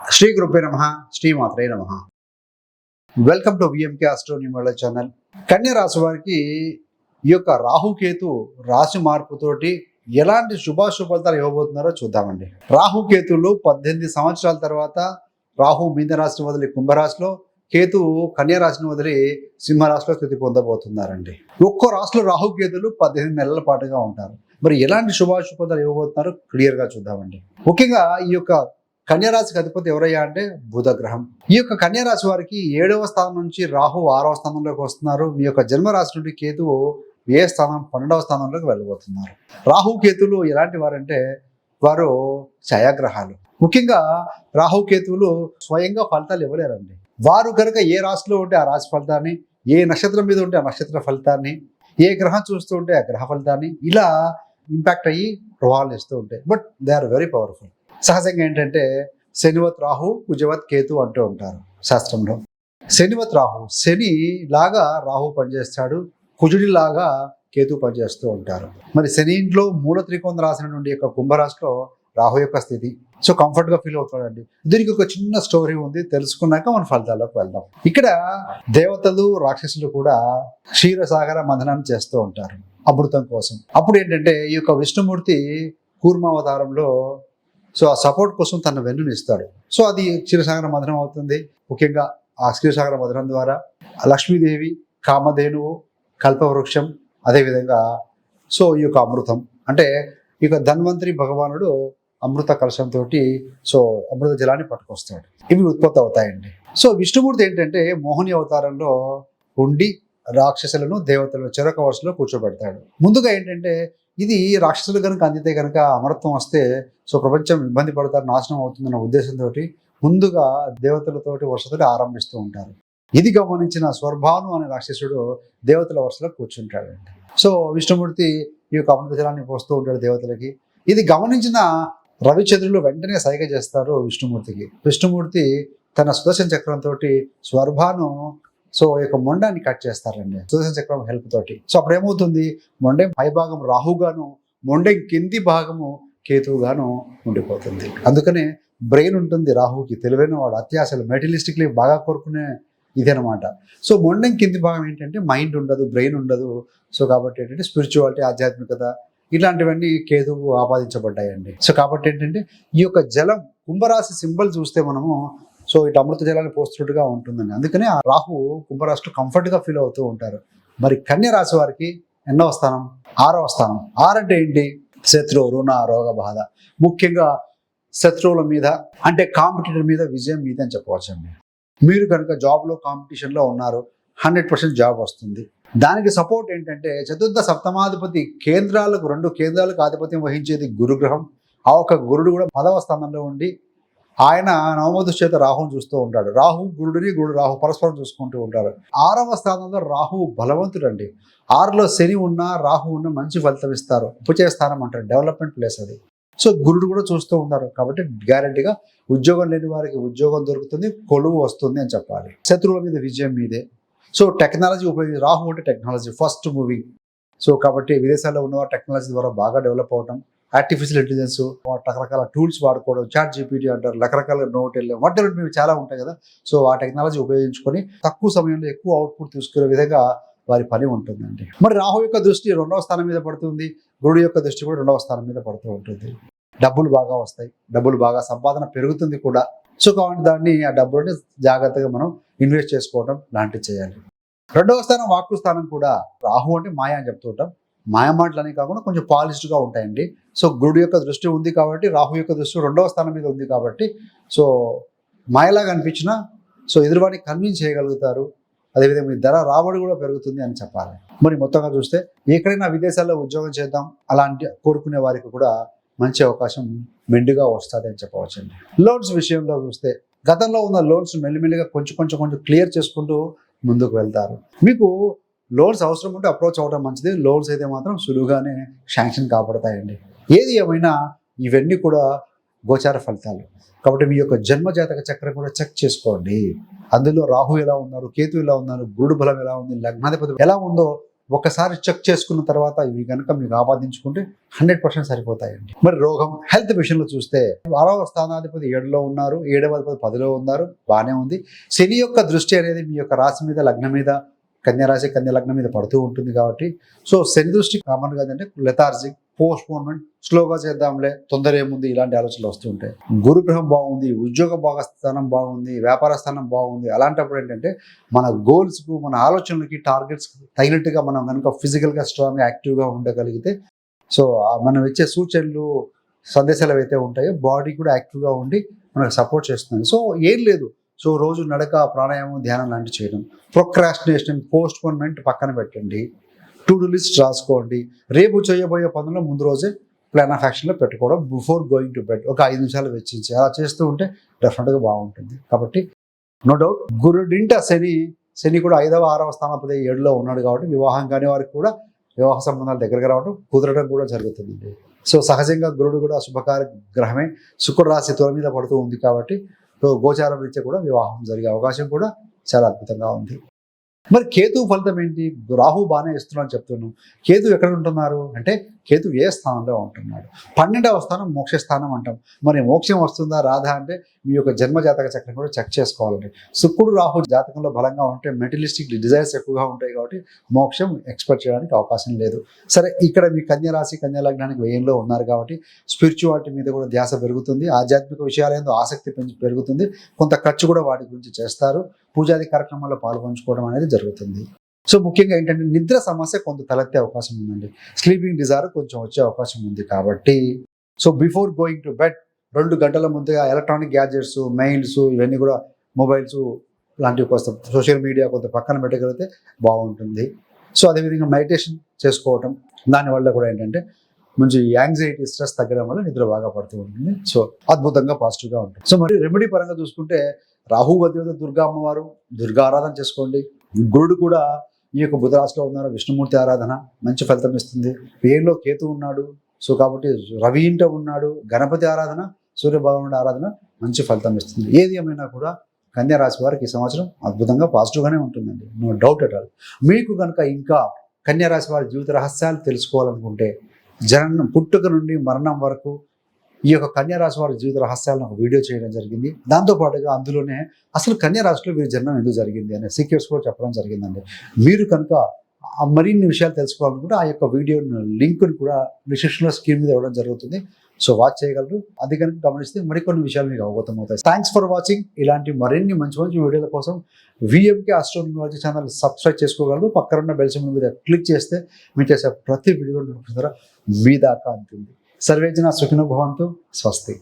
శ్రీ గురుపే నమః, శ్రీ మాత్రే నమః. Welcome to VMK astro numerology channel. కన్యా రాశి వారికి ఈ యొక్క రాహుకేతు రాశి మార్పుతోటి ఎలాంటి శుభాశుభాలు ఇవ్వబోతున్నారో చూద్దామండి. రాహుకేతులు 18 సంవత్సరాల తర్వాత రాహు మీన రాశిని వదిలి కుంభరాశిలో, కేతువు కన్యా రాశిని వదిలి సింహరాశిలో స్థితి పొందబోతున్నారండి. ఒక్కో రాశిలో రాహుకేతులు 18 నెలల పాటుగా ఉంటారు. మరి ఎలాంటి శుభాశుభాలు ఇవ్వబోతున్నారో క్లియర్ గా చూద్దామండి. ముఖ్యంగా ఈ యొక్క కన్యా రాశికి అధిపతి ఎవరయ్యా అంటే బుధ గ్రహం. ఈ యొక్క కన్యా రాశి వారికి 7వ స్థానం నుంచి రాహు 6వ స్థానంలోకి వస్తున్నారు. మీ యొక్క జన్మరాశి నుండి కేతువు ఏ స్థానం 12వ స్థానంలోకి వెళ్ళబోతున్నారు. రాహు కేతువులు ఎలాంటి వారంటే వారు ఛాయాగ్రహాలు. ముఖ్యంగా రాహు కేతువులు స్వయంగా ఫలితాలు ఇవ్వలేరండి. వారు కనుక ఏ రాశిలో ఉంటే ఆ రాశి ఫలితాన్ని, ఏ నక్షత్రం మీద ఉంటే ఆ నక్షత్ర ఫలితాన్ని, ఏ గ్రహం చూస్తూ ఉంటే ఆ గ్రహ ఫలితాన్ని ఇలా ఇంపాక్ట్ అయ్యి ప్రభావాలు ఇస్తూ ఉంటాయి. But they are very powerful. సహజంగా ఏంటంటే శనివత్ రాహు, కుజవత్ కేతు అంటూ ఉంటారు శాస్త్రంలో. శనివత్ రాహు, శని లాగా రాహు పనిచేస్తాడు, కుజుడి లాగా కేతు పనిచేస్తూ ఉంటారు. మరి శని ఇంట్లో మూల త్రికోణ రాశి నుండి యొక్క కుంభరాశిలో రాహు యొక్క స్థితి. సో కంఫర్ట్ గా ఫీల్ అవుతాడండి. దీనికి ఒక చిన్న స్టోరీ ఉంది, తెలుసుకున్నాక మన ఫలితాల్లోకి వెళ్దాం. ఇక్కడ దేవతలు రాక్షసులు కూడా క్షీరసాగర మంథనాన్ని చేస్తూ ఉంటారు అమృతం కోసం. అప్పుడు ఏంటంటే ఈ యొక్క విష్ణుమూర్తి కూర్మావతారంలో సో ఆ సపోర్ట్ కోసం తన వెన్నుని ఇస్తాడు. సో అది క్షీరసాగర మథనం అవుతుంది. ముఖ్యంగా ఆ క్షీరసాగర మథనం ద్వారా లక్ష్మీదేవి, కామధేనువు, కల్పవృక్షం, అదేవిధంగా సో ఈ యొక్క అమృతం అంటే ఈ యొక్క ధన్వంతరి భగవానుడు అమృత కలశంతో సో అమృత జలాన్ని పట్టుకొస్తాడు. ఇవి ఉత్పత్తి అవుతాయండి. సో విష్ణుమూర్తి ఏంటంటే మోహిని అవతారంలో ఉండి రాక్షసులను దేవతలను చెరొక వరుసలో కూర్చోబెడతాడు. ముందుగా ఏంటంటే ఇది రాక్షసులు కనుక అందితే కనుక అమరత్వం వస్తే సో ప్రపంచం ఇబ్బంది పడతారు, నాశనం అవుతుందన్న ఉద్దేశంతో ముందుగా దేవతలతోటి వరుసతో ఆరంభిస్తూ ఉంటారు. ఇది గమనించిన స్వర్భాను అనే రాక్షసుడు దేవతల వరుసలో కూర్చుంటాడండి. సో విష్ణుమూర్తి ఈ యొక్క అమృత జలాన్ని పోస్తూ ఉంటాడు దేవతలకి. ఇది గమనించిన రవిచంద్రులు వెంటనే సైగ చేస్తారు విష్ణుమూర్తికి. విష్ణుమూర్తి తన సుదర్శన చక్రంతో స్వర్భాను సో ఈ యొక్క మొండాన్ని కట్ చేస్తారండి సుదర్శన చక్రం హెల్ప్ తోటి. సో అప్పుడు ఏమవుతుంది, మొండెం పై భాగం రాహుగాను, మొండెం కింది భాగము కేతువుగాను ఉండిపోతుంది. అందుకనే బ్రెయిన్ ఉంటుంది రాహుకి, తెలివైన వాడు, అత్యాశలు, మెటీరియలిస్టిక్లీ బాగా కోరుకునే ఇది అనమాట. సో మొండెం కింది భాగం ఏంటంటే మైండ్ ఉండదు, బ్రెయిన్ ఉండదు. సో కాబట్టి ఏంటంటే స్పిరిచువాలిటీ, ఆధ్యాత్మికత ఇలాంటివన్నీ కేతువు ఆపాదించబడ్డాయండి. సో కాబట్టి ఏంటంటే ఈ యొక్క జలం కుంభరాశి సింబల్ చూస్తే మనము సో ఇటు అమృత జలాన్ని పోస్తున్నట్టుగా ఉంటుందండి. అందుకనే ఆ రాహు కుంభరాశిలో కంఫర్ట్ గా ఫీల్ అవుతూ ఉంటారు. మరి కన్యా రాశి వారికి ఎన్నవ స్థానం? 6వ స్థానం. 6 అంటే ఏంటి? శత్రువు, రుణ, రోగ బాధ. ముఖ్యంగా శత్రువుల మీద అంటే కాంపిటీటర్ మీద విజయం మీద అని చెప్పవచ్చండి. మీరు కనుక జాబ్లో కాంపిటీషన్లో ఉన్నారు, 100% జాబ్ వస్తుంది. దానికి సపోర్ట్ ఏంటంటే చతుర్థ సప్తమాధిపతి కేంద్రాలకు 2 కేంద్రాలకు ఆధిపత్యం వహించేది గురుగ్రహం. ఆ ఒక గురుడు కూడా 10వ స్థానంలో ఉండి ఆయన నవమ దృష్టి చేత రాహుని చూస్తూ ఉంటాడు. రాహు గురుడిని, గురుడు రాహు పరస్పరం చూసుకుంటూ ఉంటారు. 6వ స్థానంలో రాహు బలవంతుడండి. 6లో శని ఉన్నా రాహు ఉన్నా మంచి ఫలితం ఇస్తారు. ఉపచయ స్థానం అంటారు, డెవలప్మెంట్ ప్లేస్ అది. సో గురుడు కూడా చూస్తూ ఉన్నారు కాబట్టి గ్యారంటీగా ఉద్యోగం లేని వారికి ఉద్యోగం దొరుకుతుంది, కొలువు వస్తుంది అని చెప్పాలి. శత్రువుల మీద విజయం మీదే. సో టెక్నాలజీ ఉపయోగించి, రాహు అంటే టెక్నాలజీ ఫస్ట్ మూవింగ్. సో కాబట్టి విదేశాల్లో ఉన్నవారు టెక్నాలజీ ద్వారా బాగా డెవలప్ అవటం, ఆర్టిఫిషియల్ ఇంటెలిజెన్స్, రకరకాల టూల్స్ వాడుకోవడం, చాట్ జీపీటీ అంటారు, రకరకాల నోట్ వెళ్ళాం, వాటి మీరు చాలా ఉంటాయి కదా. సో ఆ టెక్నాలజీ ఉపయోగించుకొని తక్కువ సమయంలో ఎక్కువ అవుట్పుట్ తీసుకునే విధంగా వారి పని ఉంటుందండి. మరి రాహు యొక్క దృష్టి 2వ స్థానం మీద పడుతుంది, గురుడు యొక్క దృష్టి కూడా 2వ స్థానం మీద పడుతూ ఉంటుంది. డబ్బులు బాగా వస్తాయి, డబ్బులు బాగా సంపాదన పెరుగుతుంది కూడా. సో కాబట్టి దాన్ని ఆ డబ్బులని జాగ్రత్తగా మనం ఇన్వెస్ట్ చేసుకోవడం లాంటివి చేయాలి. 2వ స్థానం వాక్కు స్థానం కూడా. రాహు అంటే మాయ అని చెప్తూ ఉంటాం. మాయ మాటలు అని కాకుండా కొంచెం పాలిష్డ్గా ఉంటాయండి. సో గురుడు యొక్క దృష్టి ఉంది కాబట్టి, రాహు యొక్క దృష్టి 2వ స్థానం మీద ఉంది కాబట్టి సో మాయలాగా అనిపించినా సో ఎదురువాడిని కన్విన్స్ చేయగలుగుతారు. అదేవిధంగా మీ ధర రాబడి కూడా పెరుగుతుంది అని చెప్పాలి. మరి మొత్తంగా చూస్తే ఎక్కడైనా విదేశాల్లో ఉద్యోగం చేద్దాం అలాంటి కోరుకునే వారికి కూడా మంచి అవకాశం మెండుగా వస్తుంది అని చెప్పవచ్చండి. లోన్స్ విషయంలో చూస్తే గతంలో ఉన్న లోన్స్ మెల్లిమెల్లిగా కొంచెం క్లియర్ చేసుకుంటూ ముందుకు వెళ్తారు. మీకు లోన్స్ అవసరం ఉంటే అప్రోచ్ అవ్వడం మంచిది. లోన్స్ అయితే మాత్రం సులువుగానే శాంక్షన్ కాబడతాయండి. ఏది ఏమైనా ఇవన్నీ కూడా గోచార ఫలితాలు కాబట్టి మీ యొక్క జన్మజాతక చక్రం కూడా చెక్ చేసుకోండి. అందులో రాహు ఎలా ఉన్నారు, కేతు ఎలా ఉన్నారు, గురుడు బలం ఎలా ఉంది, లగ్నాధిపతి ఎలా ఉందో ఒకసారి చెక్ చేసుకున్న తర్వాత ఇవి కనుక మీకు ఆపాదించుకుంటే 100% సరిపోతాయండి. మరి రోగం హెల్త్ విషయంలో చూస్తే 6వ స్థానాధిపతి 7లో ఉన్నారు, 7వ అధిపతి 10లో ఉన్నారు, బాగానే ఉంది. శని యొక్క దృష్టి అనేది మీ యొక్క రాశి మీద, లగ్నం మీద, కన్యా రాశి కన్యా లగ్నం మీద పడుతూ ఉంటుంది కాబట్టి సో శని దృష్టి కామన్ కాదంటే లెథార్జిక్, పోస్ట్పోన్మెంట్, స్లోగా చేద్దాంలే, తొందర ఏముంది, ఇలాంటి ఆలోచనలు వస్తూ ఉంటాయి. గురుగ్రహం బాగుంది, ఉద్యోగ భాగస్థానం బాగుంది, వ్యాపార స్థానం బాగుంది. అలాంటప్పుడు ఏంటంటే మన గోల్స్కు, మన ఆలోచనలకి, టార్గెట్స్ తగినట్టుగా మనం కనుక ఫిజికల్గా స్ట్రాంగ్గా యాక్టివ్గా ఉండగలిగితే సో మనం ఇచ్చే సూచనలు, సందేశాలు ఏవైతే ఉంటాయో బాడీ కూడా యాక్టివ్గా ఉండి మనకు సపోర్ట్ చేస్తుంది. సో ఏం లేదు, సో రోజు నడక, ప్రాణాయామం, ధ్యానం లాంటివి చేయడం. ప్రొక్రాస్టినేషన్, పోస్ట్పోన్మెంట్ పక్కన పెట్టండి. టు డూ లిస్ట్ రాసుకోండి. రేపు చేయబోయే పనుల్లో ముందు రోజే ప్లాన్ ఆఫ్ యాక్షన్లో పెట్టుకోవడం. బిఫోర్ గోయింగ్ టు బెడ్ ఒక 5 నిమిషాలు వెచ్చించి అలా చేస్తూ ఉంటే డెఫినెట్గా బాగుంటుంది. కాబట్టి నో డౌట్ గురుడింట శని కూడా 5వ 6వ స్థానాధిపతి 7లో ఉన్నాడు కాబట్టి వివాహం కాని వారికి కూడా వివాహ సంబంధాలు దగ్గరగా రావడం, కుదరడం కూడా జరుగుతుంది. సో సహజంగా గురుడు కూడా శుభకార గ్రహమే. శుక్రుడు రాశి తుల మీద పడుతూ ఉంది కాబట్టి సో గోచారం రీత్యా కూడా వివాహం జరిగే అవకాశం కూడా చాలా అద్భుతంగా ఉంది. మరి కేతు ఫలితం ఏంటి? రాహు బాగానే ఇస్తున్నాను చెప్తున్నాను. కేతు ఎక్కడ ఉంటున్నారు అంటే కేతు ఏ స్థానంలో ఉంటున్నాడు? 12వ స్థానం మోక్ష స్థానం అంటాం. మరి మోక్షం వస్తుందా రాదా అంటే మీ యొక్క జన్మ జాతక చక్రం కూడా చెక్ చేసుకోవాలండి. శుక్రుడు రాహు జాతకంలో బలంగా ఉంటే మెటీరియలిస్టిక్ డిజైర్స్ ఎక్కువగా ఉంటాయి కాబట్టి మోక్షం ఎక్స్పెక్ట్ చేయడానికి అవకాశం లేదు. సరే, ఇక్కడ మీ కన్యా రాశి కన్యా లగ్నానికి వ్యయంలో ఉన్నారు కాబట్టి స్పిరిచువాలిటీ మీద కూడా ధ్యాస పెరుగుతుంది, ఆధ్యాత్మిక విషయాలందు ఆసక్తి పెరుగుతుంది, కొంత ఖర్చు కూడా వాటి గురించి చేస్తారు, పూజాది కార్యక్రమాల్లో పాల్పంచుకోవడం అనేది జరుగుతుంది. సో ముఖ్యంగా ఏంటంటే నిద్ర సమస్య కొంత తలెత్తే అవకాశం ఉందండి. స్లీపింగ్ డిజార్ కొంచెం వచ్చే అవకాశం ఉంది కాబట్టి so before going to bed 2 గంటల ముందుగా ఎలక్ట్రానిక్ గ్యాడ్జెట్స్, మెయిల్స్, ఇవన్నీ కూడా మొబైల్స్ లాంటివి కొంత సోషల్ మీడియా కొంత పక్కన పెట్టగలిగితే బాగుంటుంది. సో అదేవిధంగా మెడిటేషన్ చేసుకోవటం, దానివల్ల కూడా ఏంటంటే మంచి యాంగ్జైటీ, స్ట్రెస్ తగ్గడం వల్ల నిద్ర బాగా పడుతూ ఉంటుంది. సో అద్భుతంగా పాజిటివ్గా ఉంటుంది. సో మరి రెమెడీ పరంగా చూసుకుంటే రాహు అధిపతి దుర్గా అమ్మవారు, దుర్గా ఆరాధన చేసుకోండి. గురుడు కూడా ఈ యొక్క బుధ రాశిలో ఉన్నారు, విష్ణుమూర్తి ఆరాధన మంచి ఫలితం ఇస్తుంది. పేరులో కేతు ఉన్నాడు, సో కాబట్టి రవి ఇంట ఉన్నాడు, గణపతి ఆరాధన, సూర్యభగవానుడి ఆరాధన మంచి ఫలితం ఇస్తుంది. ఏది ఏమైనా కూడా కన్యా రాశి వారికి ఈ సంవత్సరం అద్భుతంగా పాజిటివ్గానే ఉంటుందండి, నో డౌట్ అట్ ఆల్. మీకు కనుక ఇంకా కన్యా రాశి వారి జీవిత రహస్యాలు తెలుసుకోవాలనుకుంటే జననం పుట్టుక నుండి మరణం వరకు ఈ యొక్క కన్యా రాశి వారి జీవిత రహస్యాలను ఒక వీడియో చేయడం జరిగింది. దాంతోపాటుగా అందులోనే అసలు కన్యా రాశిలో వీరి జన్మం ఎందుకు జరిగింది అనే సీక్రెట్స్ కూడా చెప్పడం జరిగిందండి. మీరు కనుక మరిన్ని విషయాలు తెలుసుకోవాలనుకుంటే ఆ యొక్క వీడియో లింక్ని కూడా డిస్క్రిప్షన్లో స్క్రీన్ మీద ఇవ్వడం జరుగుతుంది. సో వాచ్ చేయగలరు. అది కనుక గమనిస్తే మరికొన్ని విషయాలు మీకు అవగతం అవుతాయి. Thanks for watching. ఇలాంటి మరిన్ని మంచి మంచి వీడియోల కోసం విఎంకే ఆస్ట్రోన్యూమాలజీ ఛానల్ సబ్స్క్రైబ్ చేసుకోగలరు. పక్కన బెల్ సింబల్ మీద క్లిక్ చేస్తే మీరు చేసే ప్రతి వీడియో ద్వారా మీ దాకా అందుతుంది. సర్వేజన సుఖినో భవంతు. స్వస్తి.